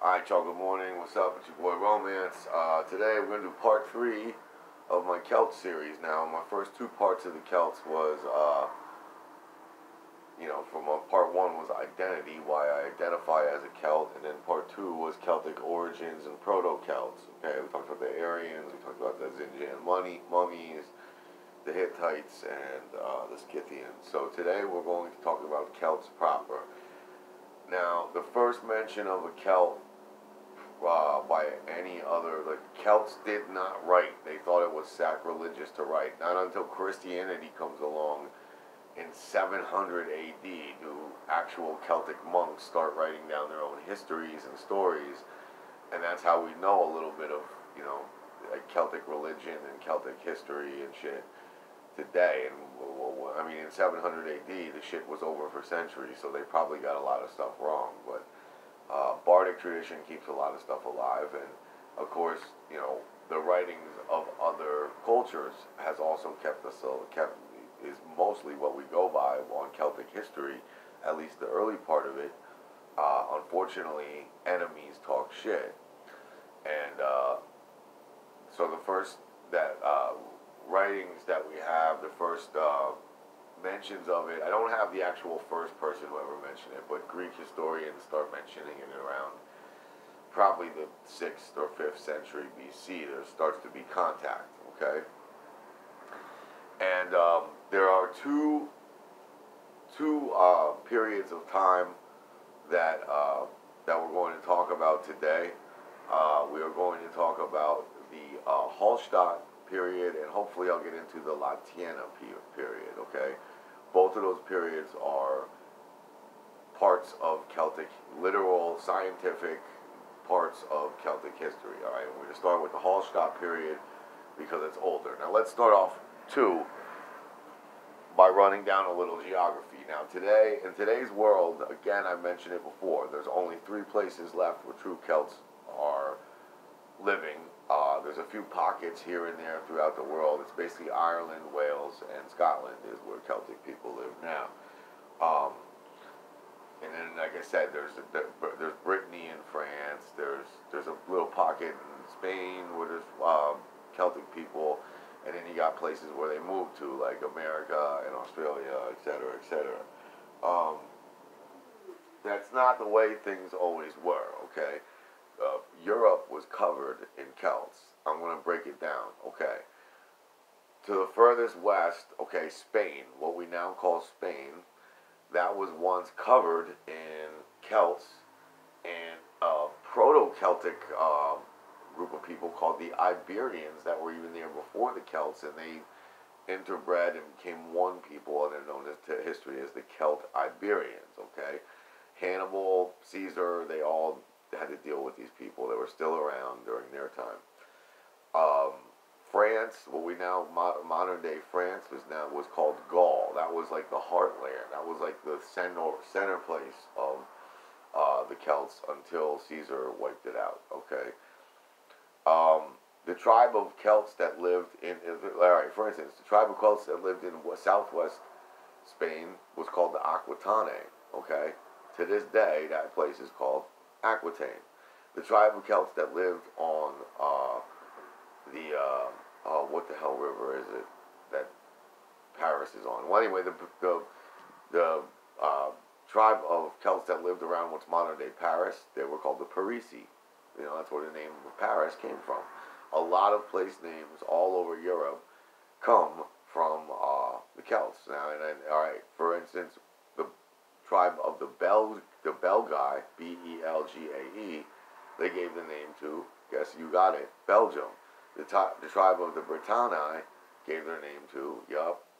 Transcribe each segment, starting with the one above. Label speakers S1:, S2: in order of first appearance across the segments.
S1: Alright, y'all, good morning. What's up? It's your boy Romance. Today we're going to do part 3 of my Celtz series. Now, my first 2 parts of the Celtz was, part 1 was identity, why I identify as a Celt, and then part 2 was Celtic origins and proto-Celts. Okay, we talked about the Aryans, we talked about the Zinjan mummies, the Hittites, and the Scythians. So today we're going to talk about Celts proper. Now, the first mention of a Celt by any other, the Celts did not write. They thought it was sacrilegious to write. Not until Christianity comes along in 700 AD do actual Celtic monks start writing down their own histories and stories, and that's how we know a little bit of, like Celtic religion and Celtic history and shit today. And I mean, in 700 AD, the shit was over for centuries, so they probably got a lot of stuff wrong, but Bardic tradition keeps a lot of stuff alive, and of course, the writings of other cultures has also is mostly what we go by on Celtic history, at least the early part of it. Unfortunately, enemies talk shit, and so the first writings that we have, the first mentions of it. I don't have the actual first person who ever mentioned it, but Greek historians start mentioning it around probably the 6th or 5th century BC. There starts to be contact, okay? And there are two periods of time that we're going to talk about today. We are going to talk about the Halstatt period, and hopefully I'll get into the Tene period, okay? Both of those periods are parts of Celtic, literal, scientific parts of Celtic history, all right? We're going to start with the Halstatt period because it's older. Now let's start off, too, by running down a little geography. Now today, in today's world, again, I mentioned it before, there's only 3 places left where true Celts are living. There's a few pockets here and there throughout the world. It's basically Ireland, Wales, and Scotland is where Celtic people live now. And then, like I said, there's Brittany in France. There's a little pocket in Spain where there's Celtic people, and then you got places where they moved to, like America and Australia, etc., etc. That's not the way things always were. Okay. Europe was covered in Celts. I'm going to break it down, okay? To the furthest west, okay, Spain, what we now call Spain, that was once covered in Celts, and a proto-Celtic group of people called the Iberians that were even there before the Celts, and they interbred and became one people, and they're known to history as the Celt Iberians, okay? Hannibal, Caesar, they all had to deal with these people that were still around during their time. France, what we now modern day France was called Gaul. That was like the heartland. That was like the center place of the Celts until Caesar wiped it out. Okay. The tribe of Celts that lived for instance, the tribe of Celts that lived in southwest Spain was called the Aquitane. Okay. To this day, that place is called Aquitaine. The tribe of Celts that lived on what the hell river is it that Paris is on? Well, anyway, the tribe of Celts that lived around what's modern day Paris, they were called the Parisi. That's where the name of Paris came from. A lot of place names all over Europe come from the Celts. Now, all right, for instance, the tribe of the Belgae, Belgae, they gave the name to, guess you got it, Belgium. The tribe of the Britanni gave their name to,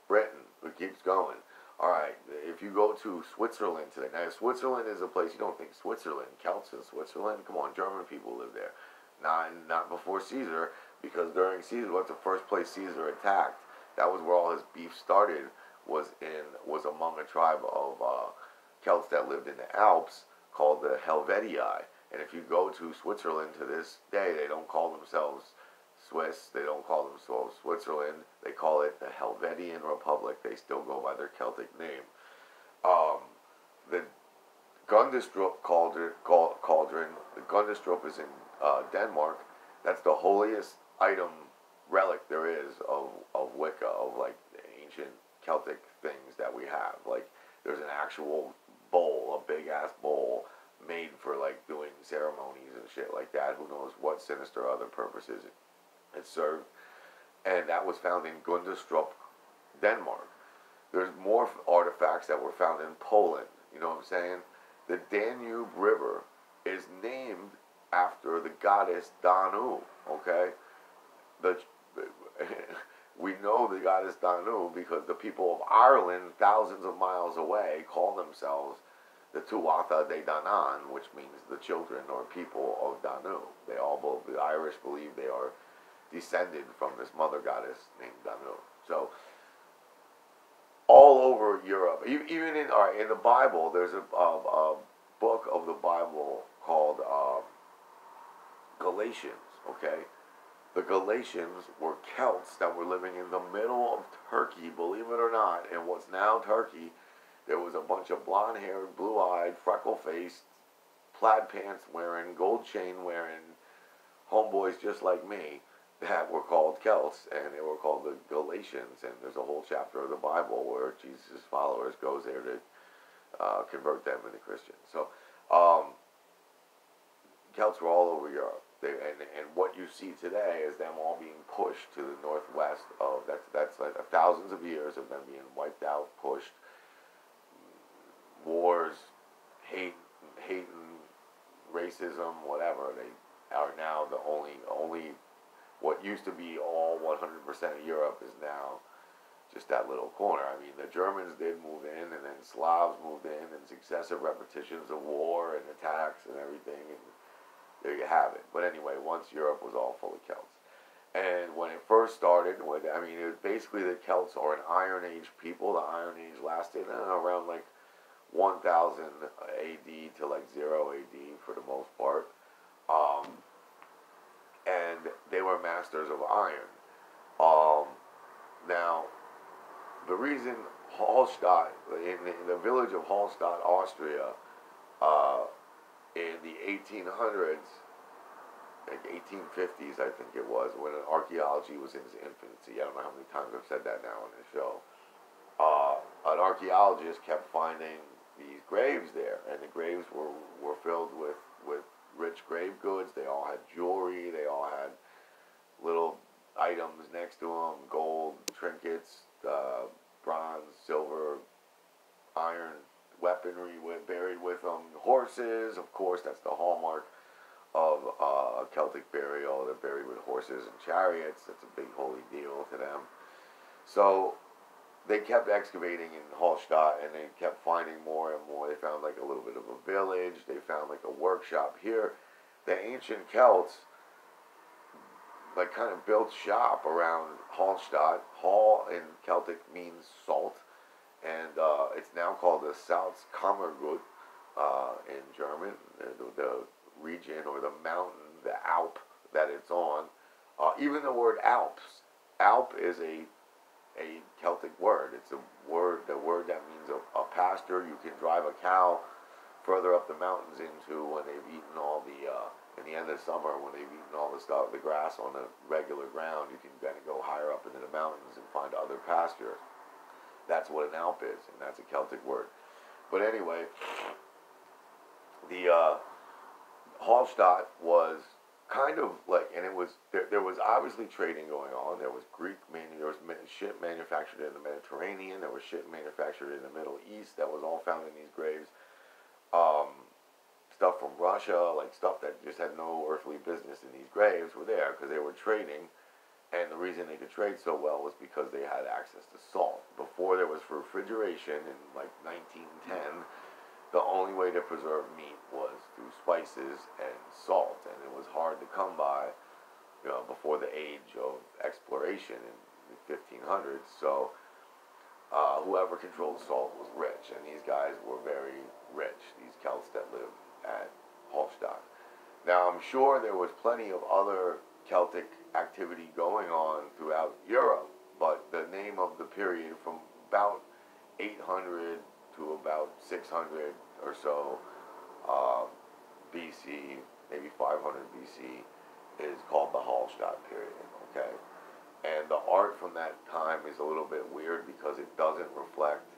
S1: Britain. It keeps going. Alright, if you go to Switzerland today, now Switzerland is a place, you don't think Switzerland, Celts in Switzerland? Come on, German people live there. Not before Caesar, because during Caesar, what's the first place Caesar attacked? That was where all his beef started, was among a tribe of Celts that lived in the Alps called the Helvetii. And if you go to Switzerland to this day, they don't call themselves Swiss, they don't call themselves Switzerland, they call it the Helvetian Republic. They still go by their Celtic name. The cauldron. The Gundestrup is in Denmark. That's the holiest item relic there is of Wicca, of like the ancient Celtic things that we have. Like there's an actual bowl, a big ass bowl made for like doing ceremonies and shit like that. Who knows what sinister other purposes it served. And that was found in Gundestrup, Denmark. There's more artifacts that were found in Poland. You know what I'm saying? The Danube River is named after the goddess Danu. Okay, we know the goddess Danu because the people of Ireland, thousands of miles away, call themselves the Tuatha De Danann, which means the children or people of Danu. They all, the Irish believe they are descended from this mother goddess named Danu. So all over Europe, even in the Bible, there's a book of the Bible called Galatians. Okay, the Galatians were Celts that were living in the middle of Turkey, believe it or not, in what's now Turkey. There was a bunch of blonde-haired, blue-eyed, freckle-faced, plaid pants wearing, gold chain wearing homeboys just like me that were called Celts, and they were called the Galatians. And there's a whole chapter of the Bible where Jesus' followers goes there to convert them into Christians. So Celts were all over Europe. And what you see today is them all being pushed to the northwest of, that's like thousands of years of them being wiped out, pushed, wars, hating, racism, whatever. They are now the only what used to be all 100% of Europe is now just that little corner. I mean, the Germans did move in, and then Slavs moved in, and successive repetitions of war and attacks and everything, and there you have it. But anyway, once Europe was all full of Celts. And when it first started, it was basically the Celts are an Iron Age people. The Iron Age lasted around like 1000 AD to like 0 AD for the most part. And they were masters of iron. Now, the reason Halstatt, in the village of Halstatt, Austria, in the 1800s, like 1850s, I think it was, when archaeology was in its infancy. I don't know how many times I've said that now on this show. An archaeologist kept finding these graves there, and the graves were filled with rich grave goods. They all had jewelry. They all had little items next to them, gold, trinkets, bronze, silver, iron, weaponry buried with them. Horses, of course, that's the hallmark of a Celtic burial. They're buried with horses and chariots. That's a big holy deal to them. So they kept excavating in Halstatt, and they kept finding more and more. They found like a little bit of a village. They found like a workshop here. The ancient Celts like kind of built shop around Halstatt. Hall in Celtic means salt, and it's now called the Celtz in German. The region or the mountain, the Alp that it's on. Even the word Alp is a Celtic word. It's the word that means a pasture. You can drive a cow further up the mountains into when they've eaten all the, in the end of summer, when they've eaten all the stuff, the grass on the regular ground, you can then go higher up into the mountains and find other pastures. That's what an Alp is, and that's a Celtic word. But anyway, the Halstatt was kind of like, and it was, there was obviously trading going on. There was there was shit manufactured in the Mediterranean. There was shit manufactured in the Middle East that was all found in these graves. Stuff from Russia, like stuff that just had no earthly business in these graves were there because they were trading. And the reason they could trade so well was because they had access to salt. Before there was refrigeration in like 1910, the only way to preserve meat was through spices and salt, and it was hard to come by, before the age of exploration in the 1500s. So whoever controlled salt was rich, and these guys were very rich, these Celts that lived at Halstatt. Now, I'm sure there was plenty of other Celtic activity going on throughout Europe, but the name of the period from about 800 to about 600 or so BC, maybe 500 BC, is called the Halstatt period, okay? And the art from that time is a little bit weird because it doesn't reflect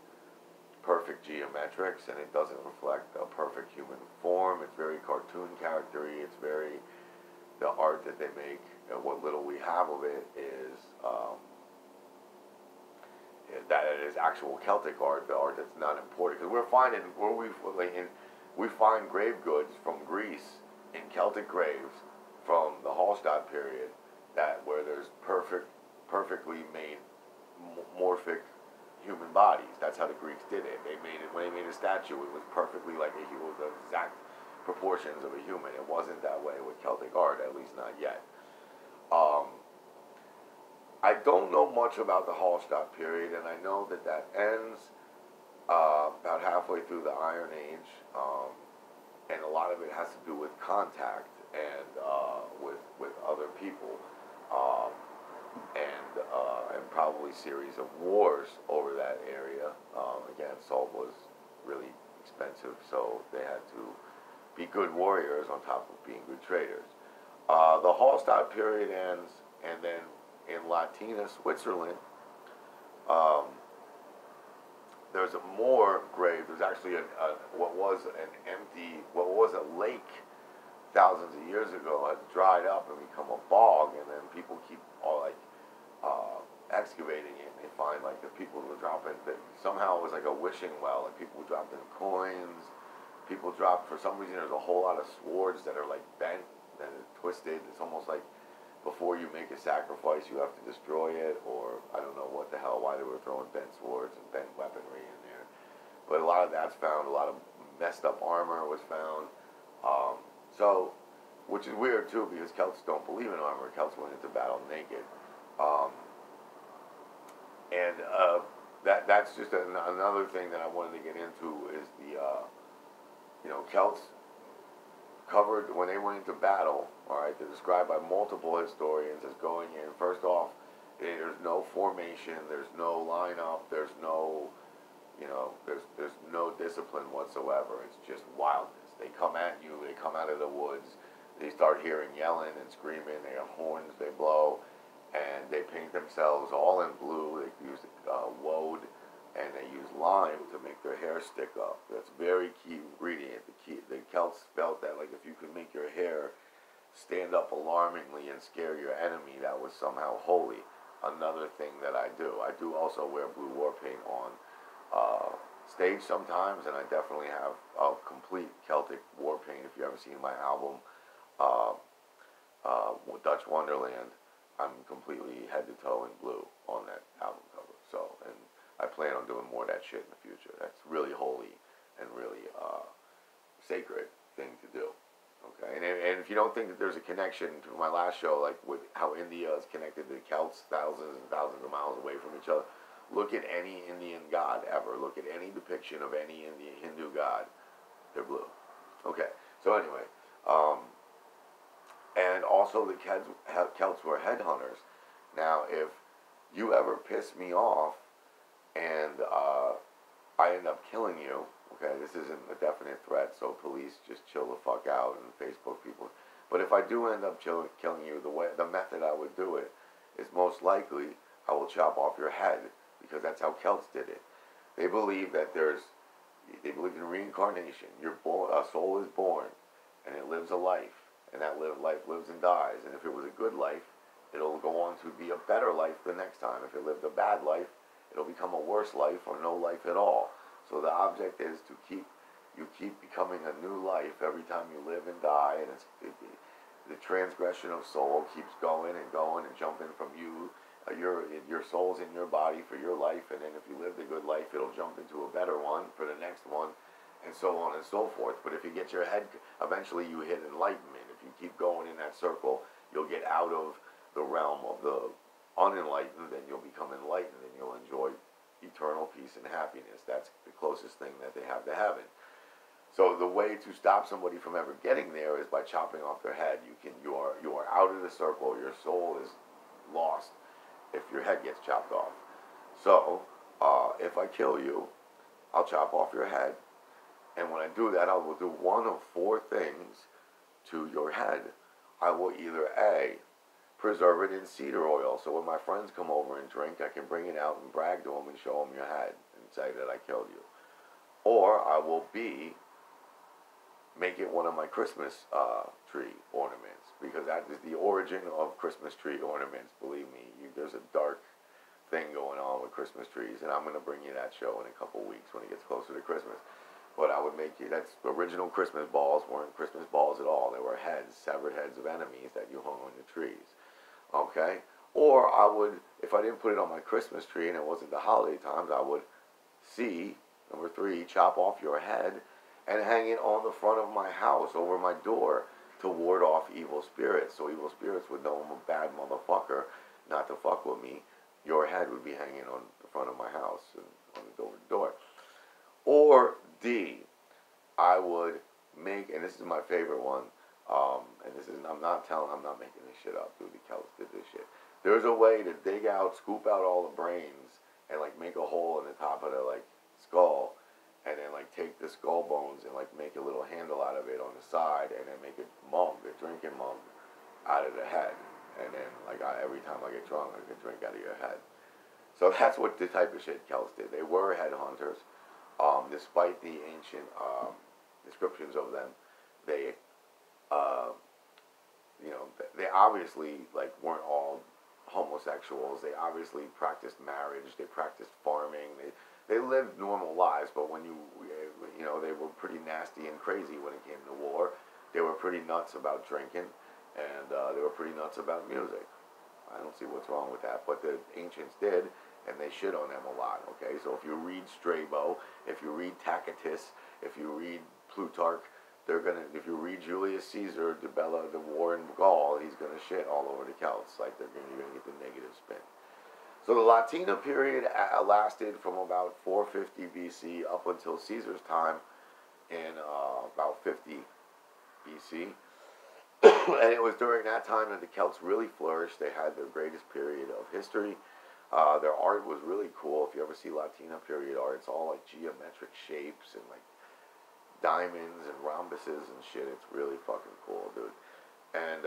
S1: perfect geometrics and it doesn't reflect a perfect human form. It's very cartoon charactery. It's very, the art that they make, and what little we have of it is that it is actual Celtic art, the art that's not imported. Because we're finding, we find grave goods from Greece in Celtic graves from the Halstatt period where there's perfectly made morphic human bodies. That's how the Greeks did it. They made it, when they made a statue, it was perfectly like a human, the exact proportions of a human. It wasn't that way with Celtic art, at least not yet. I don't know much about the Halstatt period, and I know that ends about halfway through the Iron Age, and a lot of it has to do with contact and with other people, and probably series of wars over that area. Again, salt was really expensive, so they had to be good warriors on top of being good traders. The Halstatt period ends, and then in Latina, Switzerland, there's more grave. There's actually what was a lake thousands of years ago has dried up and become a bog, and then people keep excavating it, and they find like the people who were dropping that somehow it was like a wishing well, like people dropped in coins. People dropped, for some reason, there's a whole lot of swords that are like bent and twisted. It's almost like before you make a sacrifice, you have to destroy it, or I don't know what the hell, why they were throwing bent swords and bent weaponry in there. But a lot of that's found. A lot of messed up armor was found. Which is weird too, because Celts don't believe in armor. Celts went into battle naked. That's just another thing that I wanted to get into is the, Celts covered, when they went into battle, all right, they're described by multiple historians as going in, first off, there's no formation, there's no lineup, there's no, there's no discipline whatsoever. It's just wildness. They come at you, they come out of the woods, they start hearing yelling and screaming, they have horns, they blow, and they paint themselves all in blue. They use woad, and they use lime to make their hair stick up. That's very key ingredient. The Celts felt that, like, if you could make your hair stand up alarmingly and scare your enemy, that was somehow holy. Another thing that I do also wear blue war paint on stage sometimes, and I definitely have a complete Celtic war paint. If you ever seen my album, Dutch Wonderland, I'm completely head to toe in blue on that album cover. So, and I plan on doing more of that shit in the future. That's really holy and really sacred thing to do. Okay, and if you don't think that there's a connection to my last show, like with how India is connected to the Celts thousands and thousands of miles away from each other, look at any Indian god ever. Look at any depiction of any Indian Hindu god. They're blue. Okay, so anyway, and also the Celts were headhunters. Now, if you ever piss me off and I end up killing you, okay, this isn't a definite threat, so police just chill the fuck out, and Facebook people. But if I do end up killing you, the method I would do it is most likely I will chop off your head, because that's how Celts did it. They believe that they believe in reincarnation. A soul is born, and it lives a life, and that life lives and dies. And if it was a good life, it'll go on to be a better life the next time. If it lived a bad life, it'll become a worse life or no life at all. So the object is to keep becoming a new life every time you live and die, and the transgression of soul keeps going and jumping from you. Your soul's in your body for your life, and then if you lived a good life, it'll jump into a better one for the next one, and so on and so forth. But if you get your head, eventually you hit enlightenment. If you keep going in that circle, you'll get out of the realm of the unenlightened, and you'll become enlightened, and you'll enjoy eternal peace and happiness. That's the closest thing that they have to heaven. So the way to stop somebody from ever getting there is by chopping off their head. You are out of the circle. Your soul is lost if your head gets chopped off. So if I kill you, I'll chop off your head, And when I do that, I will do one of four things to your head. I will either A, preserve it in cedar oil, so when my friends come over and drink, I can bring it out and brag to them and show them your head and say that I killed you. Or I will B, make it one of my Christmas tree ornaments, because that is the origin of Christmas tree ornaments. Believe me, there's a dark thing going on with Christmas trees, and I'm going to bring you that show in a couple weeks when it gets closer to Christmas. But I would make you, that's original Christmas balls weren't Christmas balls at all. They were heads, severed heads of enemies that you hung on the trees. Okay? Or I would, if I didn't put it on my Christmas tree and it wasn't the holiday times, I would C, number 3, chop off your head and hang it on the front of my house over my door to ward off evil spirits. So evil spirits would know I'm a bad motherfucker not to fuck with me. Your head would be hanging on the front of my house and on the door. Or D, I would make, and this is my favorite one, and this is, I'm not making this shit up, dude. The Celtz did this shit. There's a way to dig out, scoop out all the brains, and like make a hole in the top of the like skull, and then like take the skull bones and like make a little handle out of it on the side, and then make a mug, a drinking mug, out of the head. And then like every time I get drunk, I can drink out of your head. So that's what the type of shit Celtz did. They were headhunters. Despite the ancient descriptions of them, they, they obviously like weren't all homosexuals. They obviously practiced marriage. They practiced farming. They lived normal lives. But when they were pretty nasty and crazy when it came to war. They were pretty nuts about drinking, and they were pretty nuts about music. I don't see what's wrong with that, but the ancients did, and they shit on them a lot, okay? So if you read Strabo, if you read Tacitus, if you read Plutarch, if you read Julius Caesar, the war in Gaul, he's gonna shit all over the Celts, like you're gonna get the negative spin. So the Latina period lasted from about 450 BC up until Caesar's time in about 50 BC. And it was during that time that the Celts really flourished. They had their greatest period of history. Their art was really cool. If you ever see Latina period art, it's all like geometric shapes and like diamonds and rhombuses and shit. It's really fucking cool, dude. And,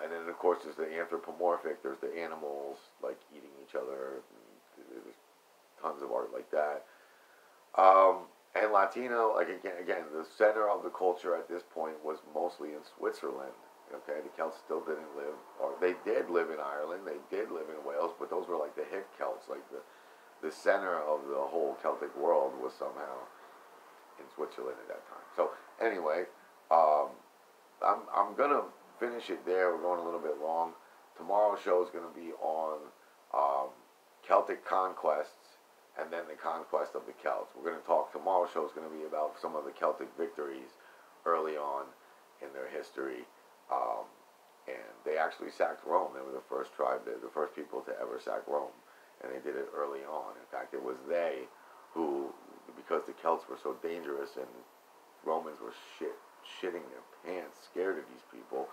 S1: and then of course there's the anthropomorphic. There's the animals like eating each other. There's tons of art like that. And Latino, like again, the center of the culture at this point was mostly in Switzerland. Okay, the Celts still didn't live, or they did live in Ireland, they did live in Wales, but those were like the hick Celts, like the center of the whole Celtic world was somehow in Switzerland at that time. So anyway, I'm gonna finish it there. We're going a little bit long. Tomorrow's show is gonna be on Celtic conquests. And then the conquest of the Celts. We're going to talk, tomorrow's show is going to be about some of the Celtic victories early on in their history. And they actually sacked Rome. They were the first tribe, the first people to ever sack Rome. And they did it early on. In fact, it was they who, because the Celts were so dangerous and Romans were shitting their pants, scared of these people,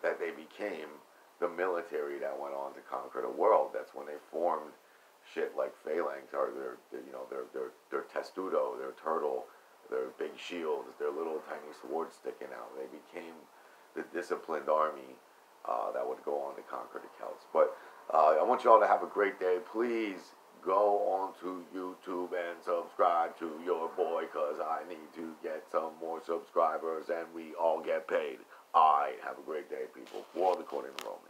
S1: that they became the military that went on to conquer the world. That's when they formed shit like phalanx, or their testudo, their turtle, their big shields, their little tiny swords sticking out. They became the disciplined army that would go on to conquer the Celts. But I want you all to have a great day. Please go on to YouTube and subscribe to your boy, because I need to get some more subscribers and we all get paid. All right, have a great day, people. For the According to Romans.